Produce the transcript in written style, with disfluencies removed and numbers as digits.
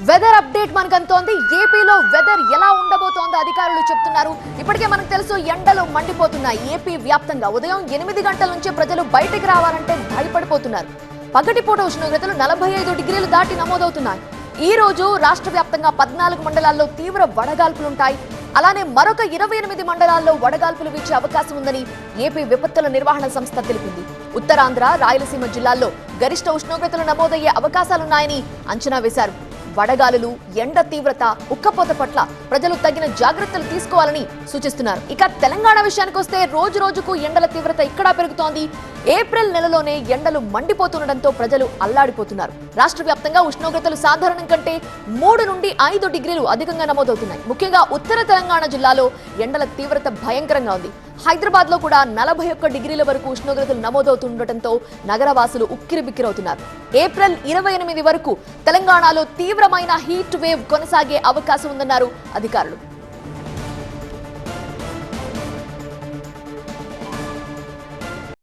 Weather update మనకు అంతోంది. ఏపీలో weather ఎలా ఉండబోతోందో అధికారులు చెప్తున్నారు. ఇప్పటికే మనకు తెలుసు ఎండలు మండిపోతున్నాయి. ఏపీ వ్యాప్తంగా ఉదయం 8 గంటల నుంచి ప్రజలు బయటికి రావాలంటే భయపడిపోతున్నారు. పగటిపూట ఉష్ణోగ్రతలు 45 డిగ్రీలు దాటి నమోదవుతున్నాయి. ఈ రోజు రాష్ట్ర వ్యాప్తంగా 14 మండలాల్లో తీవ్ర వడగాల్పులుంటాయి. అలానే మరొక 28 మండలాల్లో వడగాల్పులు వీచే అవకాశం ఉందని ఏపీ విపత్తుల నిర్వహణ సంస్థ తెలిపింది. ఉత్తరాంధ్ర, రాయలసీమ జిల్లాల్లో గరిష్ట ఉష్ణోగ్రతలు నమోదయ్యే అవకాశాలున్నాయని అంచనా వేశారు. వడగాలులు, ఎండ తీవ్రత, ఉక్కపోత పట్ల ప్రజలు తగిన జాగ్రత్తలు తీసుకోవాలని సూచిస్తున్నారు. ఇక తెలంగాణ విషయానికి వస్తే రోజు రోజుకు ఎండల తీవ్రత ఇక్కడ పెరుగుతోంది. ఏప్రిల్ నెలలోనే ఎండలు మండిపోతుండటంతో ప్రజలు అల్లాడిపోతున్నారు. రాష్ట్ర వ్యాప్తంగా ఉష్ణోగ్రతలు సాధారణం కంటే 3 నుండి 5 డిగ్రీలు అధికంగా నమోదవుతున్నాయి. ముఖ్యంగా ఉత్తర తెలంగాణ జిల్లాలో ఎండల తీవ్రత భయంకరంగా ఉంది. హైదరాబాద్ లో కూడా 41 డిగ్రీల వరకు ఉష్ణోగ్రతలు నమోదవుతుండటంతో నగరవాసులు ఉక్కిరిబిక్కిరవుతున్నారు. ఏప్రిల్ 28 వరకు తెలంగాణలో తీవ్రమైన హీట్ వేవ్ కొనసాగే అవకాశం ఉందన్నారు అధికారులు.